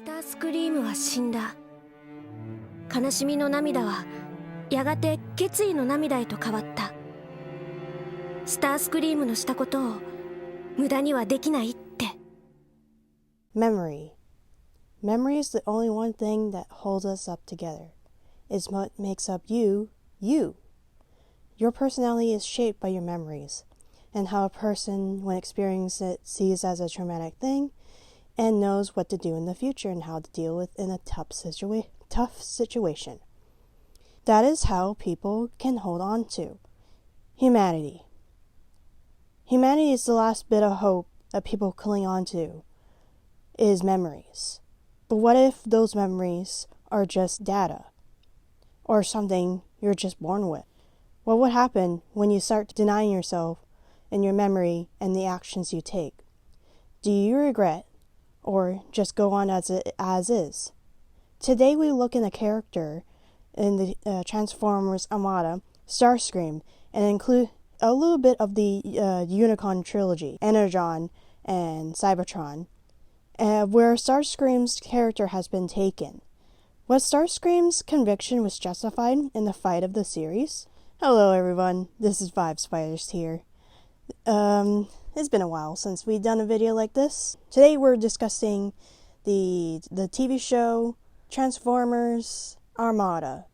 スタースクリームは死んだ。悲しみの涙はやがて決意の涙へと変わった。スタースクリームのしたことを無駄にはできないって。 Memory. Memory is the only one thing that holds us up together. It's what makes up you, you. Your personality is shaped by your memories, and how a person, when experiencing it, sees as a traumatic thing, and knows what to do in the future and how to deal with in a tough situation. That is how people can hold on to humanity. Humanity is the last bit of hope that people cling on to, is memories. But what if those memories are just data, or something you're just born with? What would happen when you start denying yourself and your memory and the actions you take? Do you regret, or just go on as is? Today we look at a character in the Transformers Armada Starscream and include a little bit of the Unicorn trilogy, Energon and Cybertron, where Starscream's character has been taken. Was Starscream's conviction was justified in the fight of the series? Hello everyone, this is Five Spiders here. It's been a while since we've done a video like this. Today we're discussing the TV show Transformers Armada,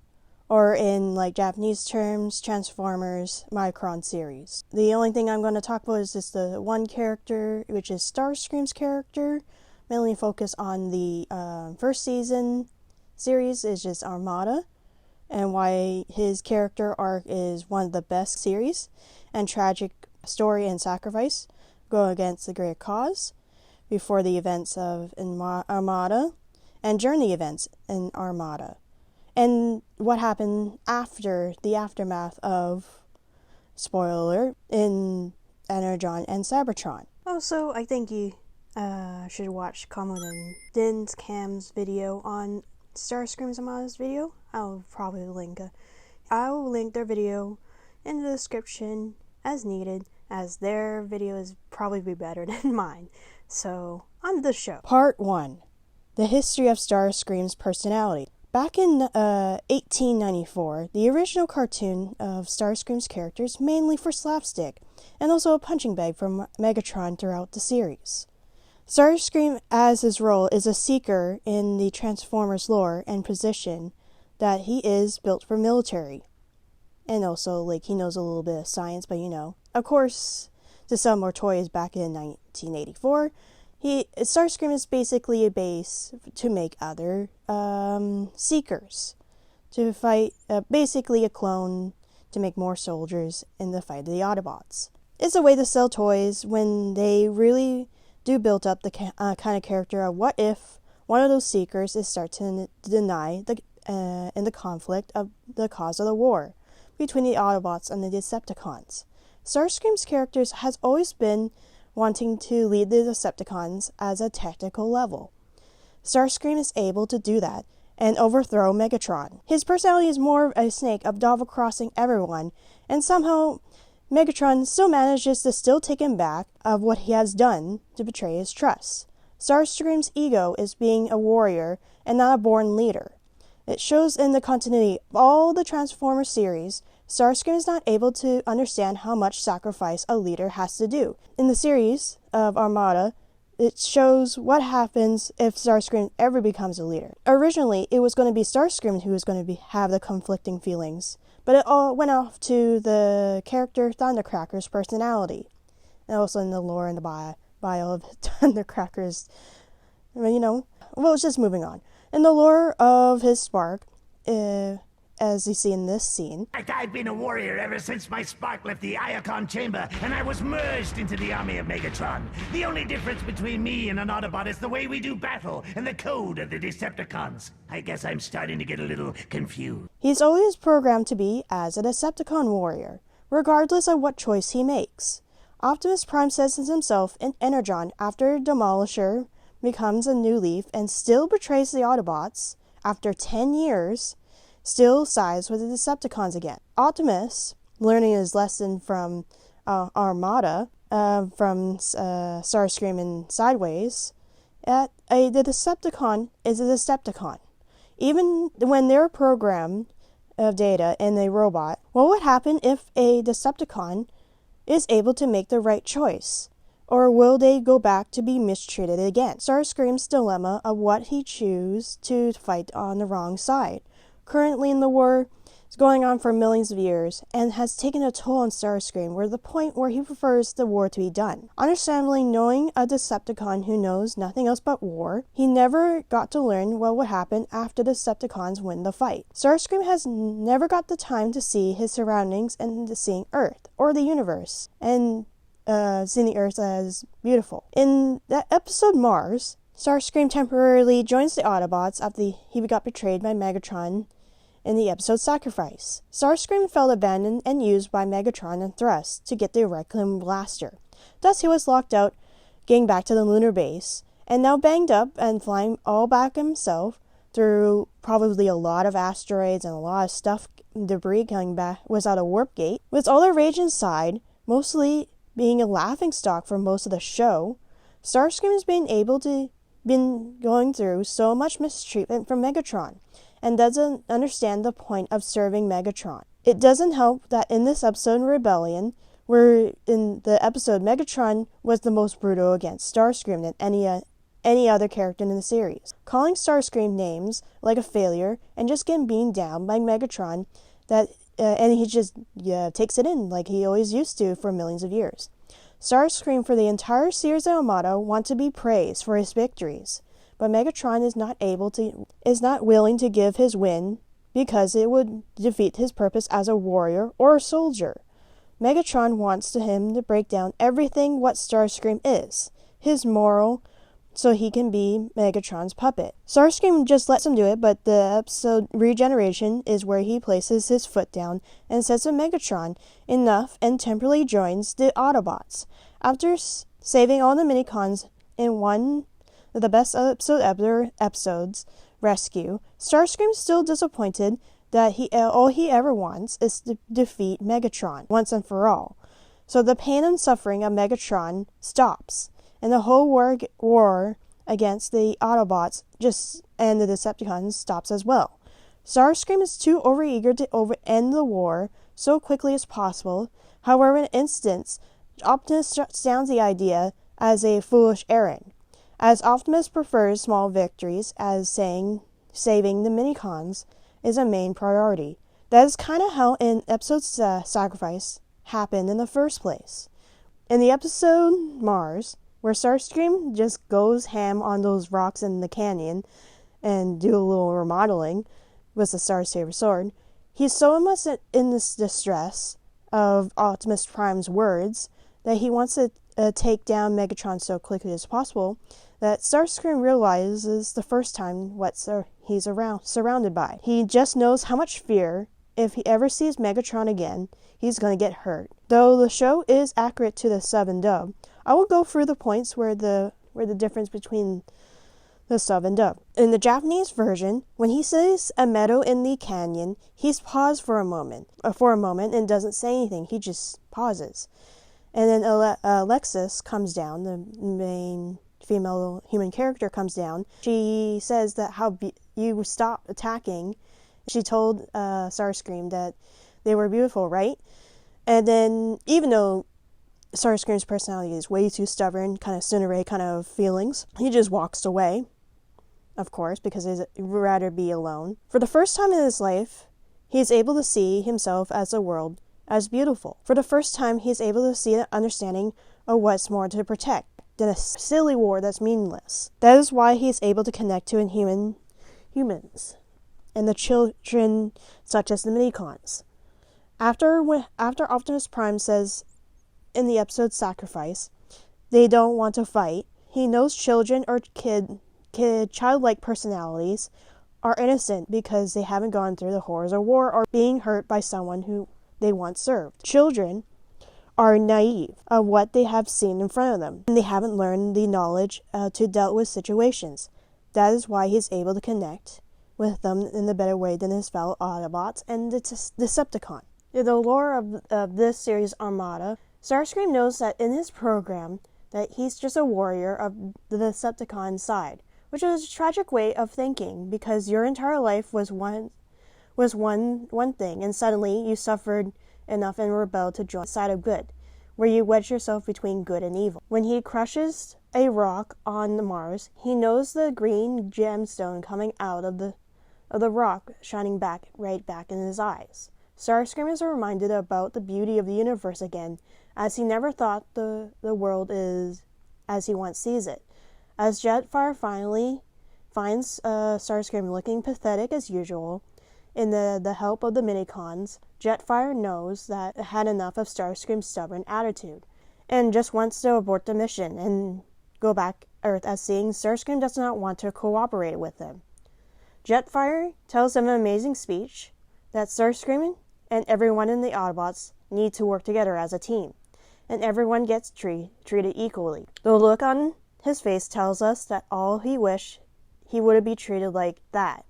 or in like Japanese terms, Transformers Micron series. The only thing I'm going to talk about is just the one character, which is Starscream's character. Mainly focus on the first season series is just Armada, and why his character arc is one of the best series, and tragic story and sacrifice go against the great cause before the events of Armada and during the events in Armada, and what happened after the aftermath of, spoiler alert, in Energon and Cybertron. Also, I think you should watch Common and Din's Cam's video on Starscream's Armada's video. I'll link their video in the description as needed, as their video is probably be better than mine. So, on the show. Part 1. The history of Starscream's personality. Back in 1894, the original cartoon of Starscream's characters mainly for slapstick, and also a punching bag from Megatron throughout the series. Starscream, as his role, is a seeker in the Transformers lore and position that he is built for military. And also, like, he knows a little bit of science, but you know. Of course, to sell more toys back in 1984, Starscream is basically a base to make other seekers. To fight, basically a clone to make more soldiers in the fight of the Autobots. It's a way to sell toys when they really do build up the kind of character of what if one of those seekers is start to deny in the conflict of the cause of the war between the Autobots and the Decepticons. Starscream's characters has always been wanting to lead the Decepticons as a tactical level. Starscream is able to do that and overthrow Megatron. His personality is more of a snake of double-crossing everyone, and somehow Megatron still manages to still take him back of what he has done to betray his trust. Starscream's ego is being a warrior and not a born leader. It shows in the continuity of all the Transformers series. Starscream is not able to understand how much sacrifice a leader has to do. In the series of Armada, it shows what happens if Starscream ever becomes a leader. Originally, it was going to be Starscream who was going to have the conflicting feelings, but it all went off to the character Thundercracker's personality. And also in the lore and the bio of Thundercracker's, it's just moving on. In the lore of his spark, as you see in this scene. I've been a warrior ever since my spark left the Iacon chamber, and I was merged into the army of Megatron. The only difference between me and an Autobot is the way we do battle and the code of the Decepticons. I guess I'm starting to get a little confused. He's always programmed to be as a Decepticon warrior, regardless of what choice he makes. Optimus Prime says himself in Energon after Demolisher becomes a new leaf and still betrays the Autobots after 10 years, still sides with the Decepticons again. Optimus, learning his lesson from Armada, from Starscream and Sideways, the Decepticon is a Decepticon. Even when they're a program of data and a robot, what would happen if a Decepticon is able to make the right choice? Or will they go back to be mistreated again? Starscream's dilemma of what he chooses to fight on the wrong side. Currently in the war is going on for millions of years and has taken a toll on Starscream, where the point where he prefers the war to be done. Understandably, knowing a Decepticon who knows nothing else but war, he never got to learn what would happen after the Decepticons win the fight. Starscream has never got the time to see his surroundings and to seeing Earth or the universe, and seeing the Earth as beautiful. In that episode Mars, Starscream temporarily joins the Autobots after he got betrayed by Megatron in the episode Sacrifice. Starscream felt abandoned and used by Megatron and Thrust to get the Requiem Blaster. Thus he was locked out, getting back to the lunar base, and now banged up and flying all back himself through probably a lot of asteroids and a lot of stuff, debris coming back without a warp gate. With all the rage inside, mostly being a laughingstock for most of the show, Starscream has been going through so much mistreatment from Megatron, and doesn't understand the point of serving Megatron. It doesn't help that in this episode Rebellion, where in the episode Megatron was the most brutal against Starscream than any other character in the series, calling Starscream names like a failure and just getting beaten down by Megatron, and he just takes it in like he always used to for millions of years. Starscream for the entire series of Armada want to be praised for his victories, but Megatron is not willing to give his win because it would defeat his purpose as a warrior or a soldier. Megatron wants him to break down everything what Starscream is, his moral, so he can be Megatron's puppet. Starscream just lets him do it, but the episode Regeneration is where he places his foot down and says to Megatron, enough, and temporarily joins the Autobots. After saving all the minicons in one of the best episodes, Rescue, Starscream is still disappointed that all he ever wants is to defeat Megatron once and for all. So the pain and suffering of Megatron stops, and the whole war against the Autobots and the Decepticons stops as well. Starscream is too overeager to end the war so quickly as possible. However, in an instance, Optimus shuts down the idea as a foolish errand, as Optimus prefers small victories, as saving the minicons is a main priority. That is kind of how in episode Sacrifice happened in the first place. In the episode Mars, where Starscream just goes ham on those rocks in the canyon and do a little remodeling with the Star Saber sword, he's so much in this distress of Optimus Prime's words that he wants to take down Megatron so quickly as possible that Starscream realizes the first time what he's surrounded by. He just knows how much fear, if he ever sees Megatron again, he's going to get hurt. Though the show is accurate to the sub and dub, I will go through the points where the difference between the sub and dub. In the Japanese version, when he sees a meadow in the canyon, he's paused for a moment and doesn't say anything. He just pauses. And then Alexis comes down, the main female human character comes down. She says that you stop attacking. She told Starscream that they were beautiful, right? And then, even though Starscream's personality is way too stubborn, kind of Tsunade kind of feelings, he just walks away, of course, because he'd rather be alone. For the first time in his life, he's able to see himself as a world as beautiful. For the first time, he's able to see an understanding of what's more to protect than a silly war that's meaningless. That is why he's able to connect to humans and the children, such as the minicons. After Optimus Prime says in the episode Sacrifice, they don't want to fight, he knows children or childlike personalities are innocent because they haven't gone through the horrors of war or being hurt by someone who they once served. Children are naive of what they have seen in front of them, and they haven't learned the knowledge to deal with situations. That is why he's able to connect with them in a better way than his fellow Autobots and the Decepticon. In the lore of this series Armada, Starscream knows that in his program that he's just a warrior of the Decepticon side, which is a tragic way of thinking because your entire life was one thing, and suddenly you suffered enough and rebelled to join the side of good, where you wedge yourself between good and evil. When he crushes a rock on Mars, he knows the green gemstone coming out of the rock shining right back in his eyes. Starscream is reminded about the beauty of the universe again, as he never thought the world is as he once sees it. As Jetfire finally finds Starscream looking pathetic as usual, in the help of the Minicons, Jetfire knows that it had enough of Starscream's stubborn attitude, and just wants to abort the mission and go back Earth, as seeing Starscream does not want to cooperate with him. Jetfire tells him an amazing speech that Starscream and everyone in the Autobots need to work together as a team, and everyone gets treated equally. The look on his face tells us that all he wished he would be treated like that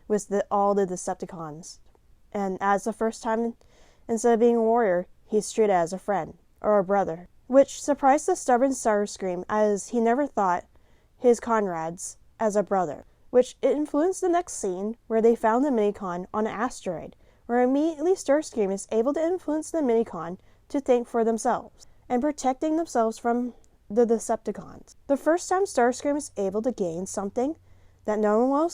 was all the Decepticons, and as the first time, instead of being a warrior, he's treated as a friend or a brother, which surprised the stubborn Starscream, as he never thought his comrades as a brother, which influenced the next scene where they found the Minicon on an asteroid, where immediately Starscream is able to influence the Minicon to think for themselves and protecting themselves from the Decepticons. The first time Starscream is able to gain something that no one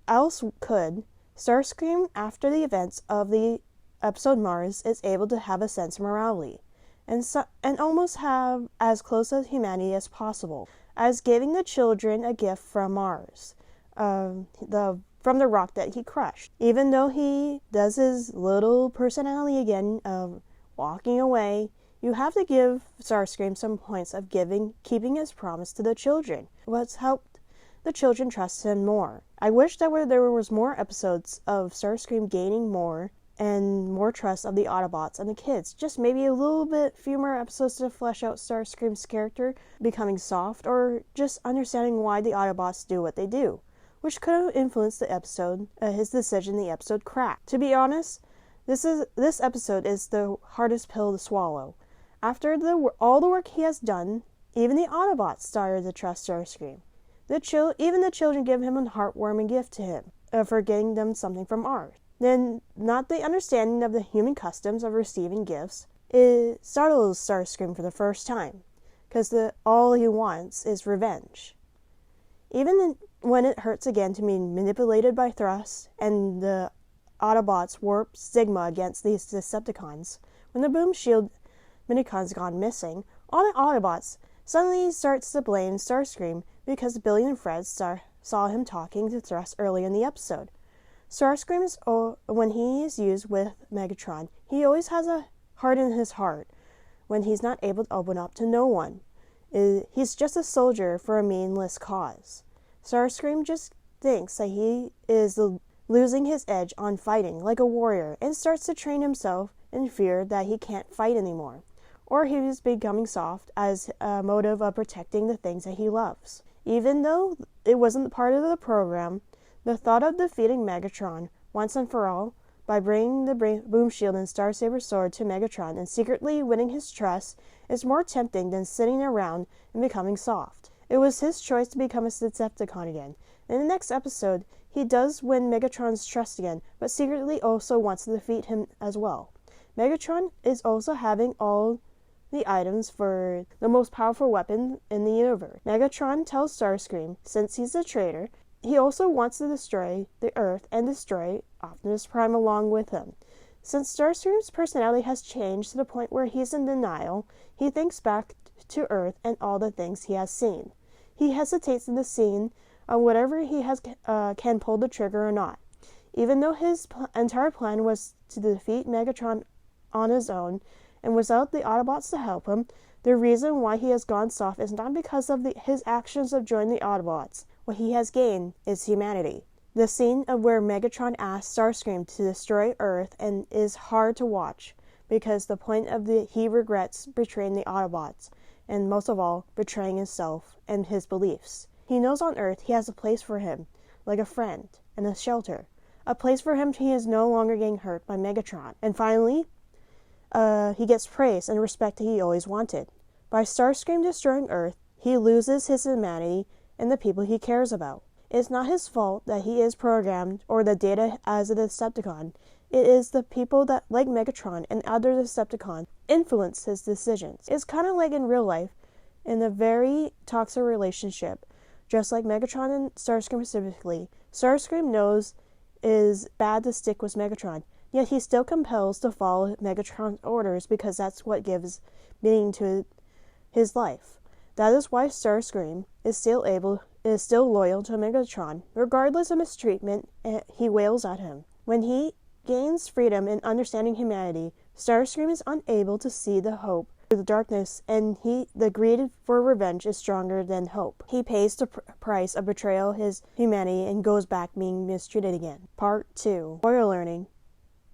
else could, Starscream, after the events of the episode Mars, is able to have a sense of morality and almost have as close to humanity as possible, as giving the children a gift from Mars, from the rock that he crushed. Even though he does his little personality again of walking away, you have to give Starscream some points of keeping his promise to the children. What's helped the children trust him more. I wish that there was more episodes of Starscream gaining more and more trust of the Autobots and the kids. Just maybe a few more episodes to flesh out Starscream's character becoming soft, or just understanding why the Autobots do what they do, which could have influenced the episode, his decision the episode cracked. To be honest, this episode is the hardest pill to swallow. After all the work he has done, even the Autobots started to trust Starscream. Even the children give him a heartwarming gift to him for getting them something from Earth. Then, not the understanding of the human customs of receiving gifts, it startles Starscream for the first time, because all he wants is revenge. Even when it hurts again to be manipulated by Thrust and the Autobots warp stigma against these Decepticons, when the boom shield Minicons gone missing, all the Autobots suddenly starts to blame Starscream because Billy and Fred saw him talking to Thrust early in the episode. Starscream, when he is used with Megatron, he always has a heart in his heart when he's not able to open up to no one. He's just a soldier for a meaningless cause. Starscream just thinks that he is losing his edge on fighting like a warrior and starts to train himself in fear that he can't fight anymore, or he's becoming soft as a motive of protecting the things that he loves. Even though it wasn't part of the program, the thought of defeating Megatron once and for all by bringing the boom shield and Starsaber sword to Megatron and secretly winning his trust is more tempting than sitting around and becoming soft. It was his choice to become a Decepticon again. In the next episode, he does win Megatron's trust again, but secretly also wants to defeat him as well. Megatron is also having all the items for the most powerful weapon in the universe. Megatron tells Starscream, since he's a traitor, he also wants to destroy the Earth and destroy Optimus Prime along with him. Since Starscream's personality has changed to the point where he's in denial, he thinks back to Earth and all the things he has seen. He hesitates in the scene on whether he can pull the trigger or not. Even though his entire plan was to defeat Megatron on his own, and without the Autobots to help him, the reason why he has gone soft is not because of his actions of joining the Autobots. What he has gained is humanity. The scene of where Megatron asks Starscream to destroy Earth and is hard to watch, because the point of he regrets betraying the Autobots, and most of all, betraying himself and his beliefs. He knows on Earth he has a place for him, like a friend and a shelter. A place for him he is no longer getting hurt by Megatron. And finally, he gets praise and respect that he always wanted. By Starscream destroying Earth, he loses his humanity and the people he cares about. It's not his fault that he is programmed or the data as a Decepticon. It is the people that, like Megatron and other Decepticons, influence his decisions. It's kind of like in real life, in a very toxic relationship, just like Megatron and Starscream specifically. Starscream knows it is bad to stick with Megatron, yet he still compels to follow Megatron's orders because that's what gives meaning to his life. That is why Starscream is still loyal to Megatron. Regardless of mistreatment, he wails at him. When he gains freedom and understanding humanity, Starscream is unable to see the hope through the darkness, and the greed for revenge is stronger than hope. He pays the price of betrayal his humanity and goes back being mistreated again. Part 2. Spoiler learning: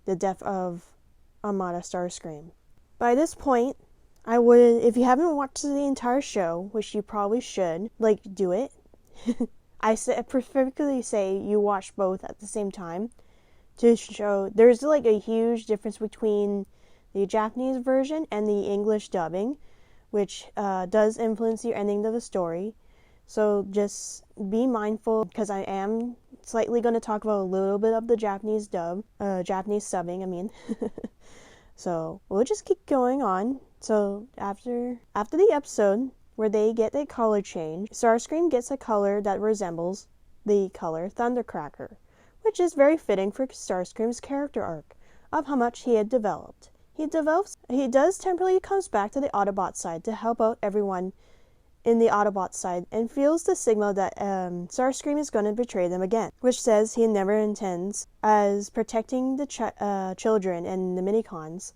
the death of Armada Starscream. By this point, I would, if you haven't watched the entire show, which you probably should, do it. I preferably say you watch both at the same time to show there's a huge difference between the Japanese version and the English dubbing, which does influence your ending of the story. So just be mindful, because I am slightly going to talk about a little bit of the Japanese Japanese subbing, I mean. So we'll just keep going on. So after the episode where they get their color change, Starscream gets a color that resembles the color Thundercracker, which is very fitting for Starscream's character arc of how much he had developed. He does temporarily comes back to the Autobot side to help out everyone in the Autobot side, and feels the signal that Starscream is going to betray them again, which says he never intends, as protecting the children and the Minicons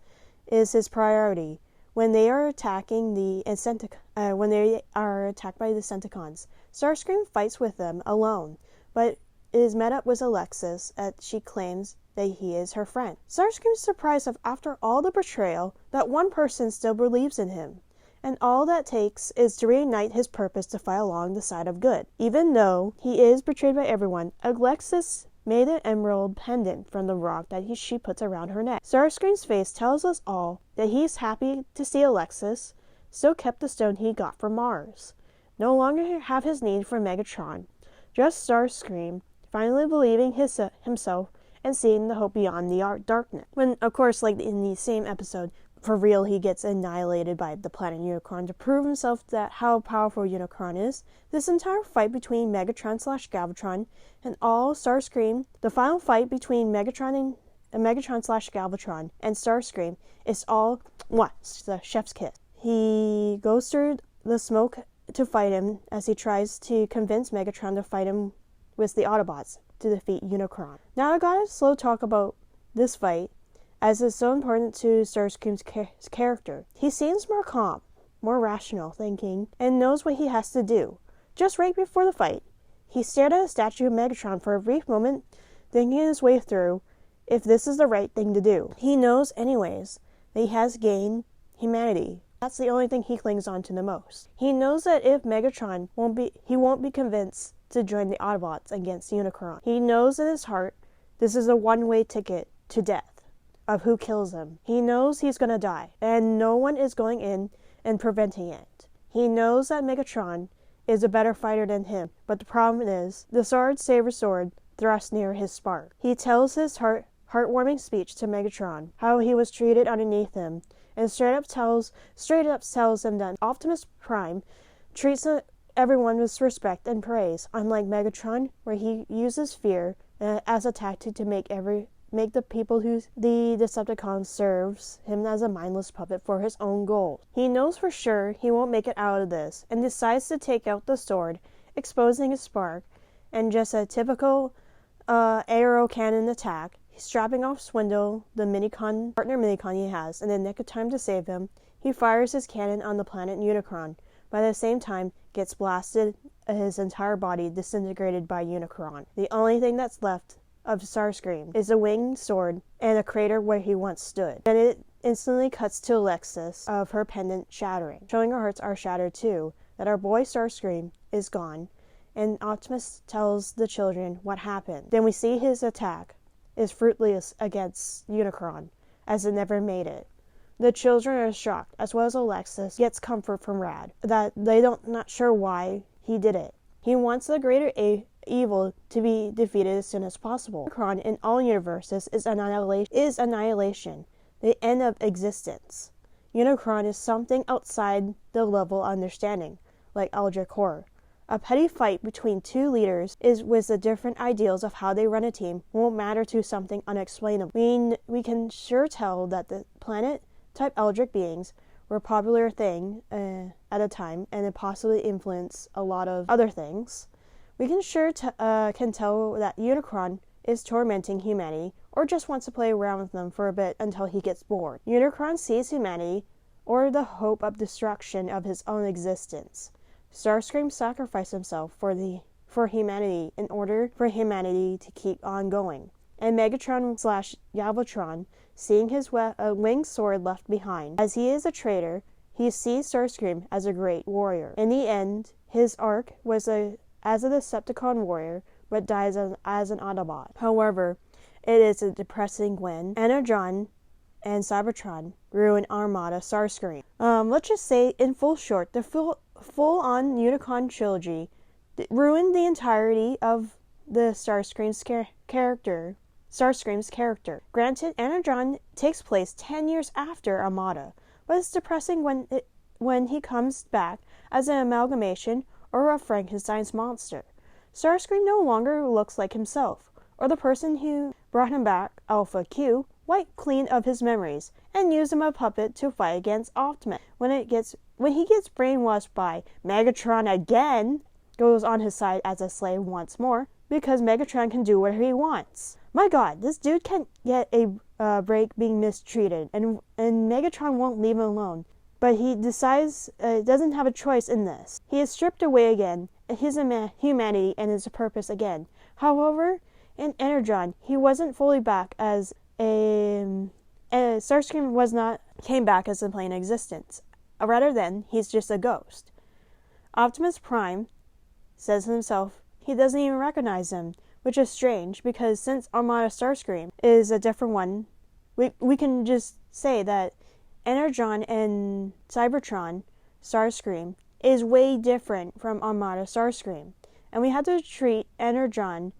is his priority. When they are attacking when they are attacked by the Decepticons, Starscream fights with them alone, but is met up with Alexis as she claims that he is her friend. Starscream is surprised that after all the betrayal, that one person still believes in him, and all that takes is to reignite his purpose to fight along the side of good. Even though he is betrayed by everyone, Alexis made an emerald pendant from the rock that she puts around her neck. Starscream's face tells us all that he's happy to see Alexis still kept the stone he got from Mars. No longer have his need for Megatron, just Starscream finally believing himself and seeing the hope beyond the darkness. When, of course, in the same episode, for real, he gets annihilated by the planet Unicron to prove himself that how powerful Unicron is. This entire fight between Megatron/Galvatron and all Starscream, the final fight between Megatron/Galvatron and Starscream is all the chef's kiss. He goes through the smoke to fight him as he tries to convince Megatron to fight him with the Autobots to defeat Unicron. Now I gotta slow talk about this fight, as it's so important to Starscream's character. He seems more calm, more rational thinking, and knows what he has to do. Just right before the fight, he stared at a statue of Megatron for a brief moment, thinking his way through if this is the right thing to do. He knows anyways that he has gained humanity. That's the only thing he clings on to the most. He knows that if Megatron he won't be convinced to join the Autobots against Unicron. He knows in his heart this is a one-way ticket to death of who kills him. He knows he's gonna die, and no one is going in and preventing it. He knows that Megatron is a better fighter than him, but the problem is the saber sword thrust near his spark. He tells his heartwarming speech to Megatron how he was treated underneath him, and straight up tells him that Optimus Prime treats everyone with respect and praise, unlike Megatron, where he uses fear as a tactic to make the people who the Decepticons serves him as a mindless puppet for his own goals. He knows for sure he won't make it out of this, and decides to take out the sword, exposing his spark, and just a typical aero cannon attack, strapping off Swindle, the partner Minicon he has, in the nick of time to save him. He fires his cannon on the planet Unicron, but at the same time gets blasted, his entire body disintegrated by Unicron. The only thing that's left of Starscream is a winged sword and a crater where he once stood. Then it instantly cuts to Alexis of her pendant shattering, showing our hearts are shattered too, that our boy Starscream is gone, and Optimus tells the children what happened. Then we see his attack is fruitless against Unicron, as it never made it. The children are shocked, as well as Alexis gets comfort from Rad, that not sure why he did it. He wants the greater evil to be defeated as soon as possible. Unicron in all universes is annihilation, the end of existence. Unicron is something outside the level of understanding, like Eldritch Horror. A petty fight between two leaders with the different ideals of how they run a team won't matter to something unexplainable. We can sure tell that the planet-type Eldritch beings were a popular thing at a time, and it possibly influenced a lot of other things. We can can tell that Unicron is tormenting humanity, or just wants to play around with them for a bit until he gets bored. Unicron sees humanity, or the hope of destruction of his own existence. Starscream sacrificed himself for humanity in order for humanity to keep on going. And Megatron/Galvatron, seeing his winged sword left behind, as he is a traitor, he sees Starscream as a great warrior. In the end, his arc was as a Decepticon warrior, but dies as an Autobot. However, it is a depressing when Energon and Cybertron ruin Armada Starscream. Let's just say, in full short, the full-on Unicron trilogy ruined the entirety of the Starscream's character. Granted, Energon takes place 10 years after Armada, but it's depressing when he comes back as an amalgamation or a Frankenstein's monster. Starscream no longer looks like himself, or the person who brought him back, Alpha Q, wiped clean of his memories, and used him as a puppet to fight against Optimus. When he gets brainwashed by Megatron again, goes on his side as a slave once more, because Megatron can do whatever he wants. My god, this dude can't get a break being mistreated, and Megatron won't leave him alone. But he decides doesn't have a choice in this. He is stripped away again, his humanity and his purpose again. However, in Energon, he wasn't fully back as Starscream came back as a plain existence. Rather than, he's just a ghost. Optimus Prime says himself he doesn't even recognize him, which is strange because since Armada Starscream is a different one, we can just say that Energon and Cybertron Starscream is way different from Armada Starscream, and we had to treat Energon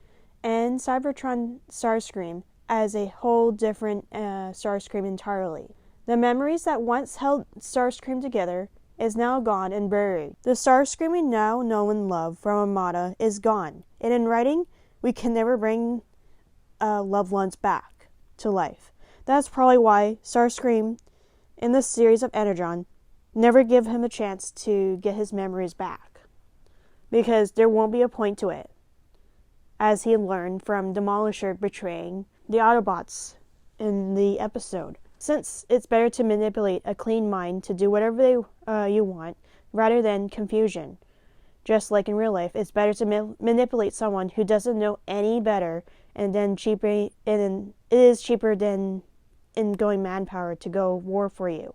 and Cybertron Starscream as a whole different Starscream entirely. The memories that once held Starscream together is now gone and buried. The Starscream we now know and love from Armada is gone, and in writing, we can never bring loved ones back to life. That's probably why Starscream in the series of Energon never give him a chance to get his memories back, because there won't be a point to it, as he learned from Demolisher betraying the Autobots in the episode. Since it's better to manipulate a clean mind to do whatever you want rather than confusion. Just like in real life, it's better to manipulate someone who doesn't know any better, and it is cheaper than in going manpower to go war for you.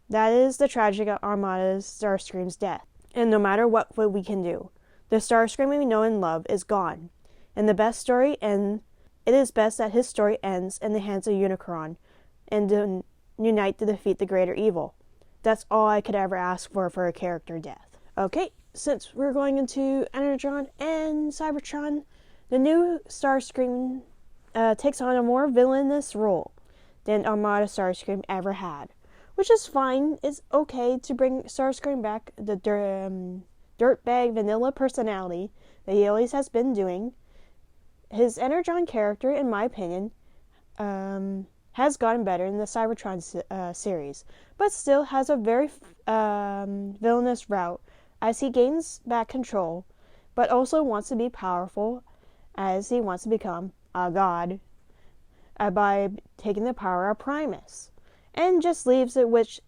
That is the tragic of Armada's Starscream's death. And no matter what we can do, the Starscream we know and love is gone. And the best story ends. It is best that his story ends in the hands of Unicron, and unite to defeat the greater evil. That's all I could ever ask for a character death. Okay, since we're going into Energon and Cybertron, the new Starscream takes on a more villainous role than Armada Starscream ever had, which is fine. It's okay to bring Starscream back the dirtbag vanilla personality that he always has been doing. His Energon character, in my opinion, has gotten better in the Cybertron series, but still has a very villainous route as he gains back control, but also wants to be powerful as he wants to become a god by taking the power of Primus, and just leaves it, which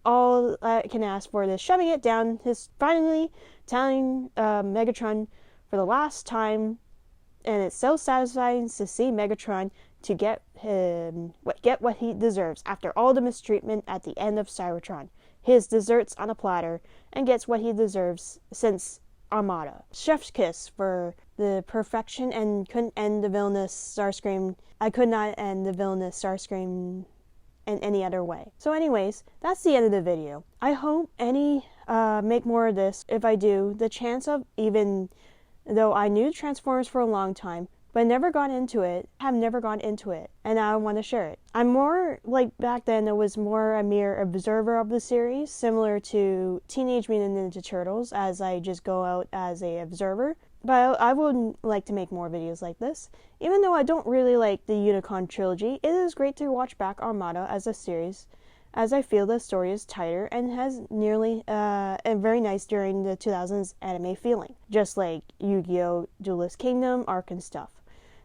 all I can ask for is shoving it down his, finally telling Megatron for the last time, and it's so satisfying to see Megatron to get what he deserves after all the mistreatment at the end of Cybertron. His desserts on a platter, and gets what he deserves since Armada. Chef's kiss for the perfection, and couldn't end the villainous Starscream. I could not end the villainous Starscream in any other way. So anyways, that's the end of the video. I hope make more of this. If I do, the chance of even though I knew Transformers for a long time, but never got into it, have never gone into it, and now I want to share it. I'm more, like back then, I was more a mere observer of the series, similar to Teenage Mutant Ninja Turtles, as I just go out as a observer. But I would like to make more videos like this. Even though I don't really like the Unicorn trilogy, it is great to watch back Armada as a series, as I feel the story is tighter and has nearly and very nice during the 2000s anime feeling, just like Yu-Gi-Oh!, Duelist Kingdom, Arc and stuff.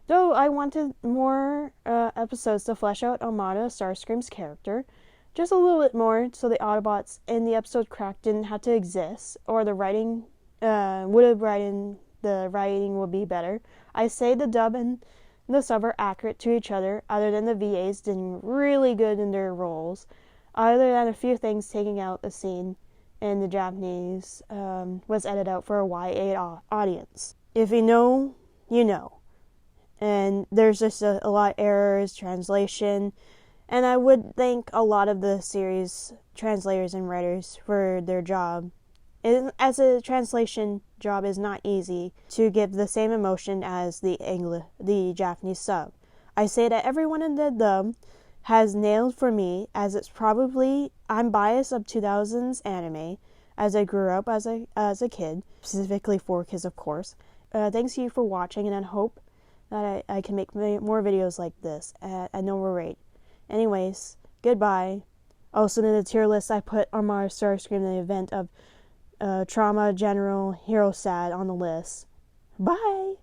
Though I wanted more episodes to flesh out Armada Starscream's character, just a little bit more, so the Autobots in the episode Crack didn't have to exist, or the writing would be better. I say the dub and the sub are accurate to each other, other than the VAs did really good in their roles, other than a few things taking out the scene in the Japanese was edited out for a YA audience. If you know, you know. And there's just a lot of errors, translation, and I would thank a lot of the series translators and writers for their job. As a translation job is not easy to give the same emotion as the Japanese sub. I say that everyone in the dub has nailed for me, as it's probably, I'm biased of 2000s anime, as I grew up as a kid, specifically for kids of course. Thanks to you for watching, and I hope that I can make more videos like this at no rate. Anyways, goodbye. Also in the tier list, I put Armada Starscream in the event of Trauma General Hero Sad on the list. Bye!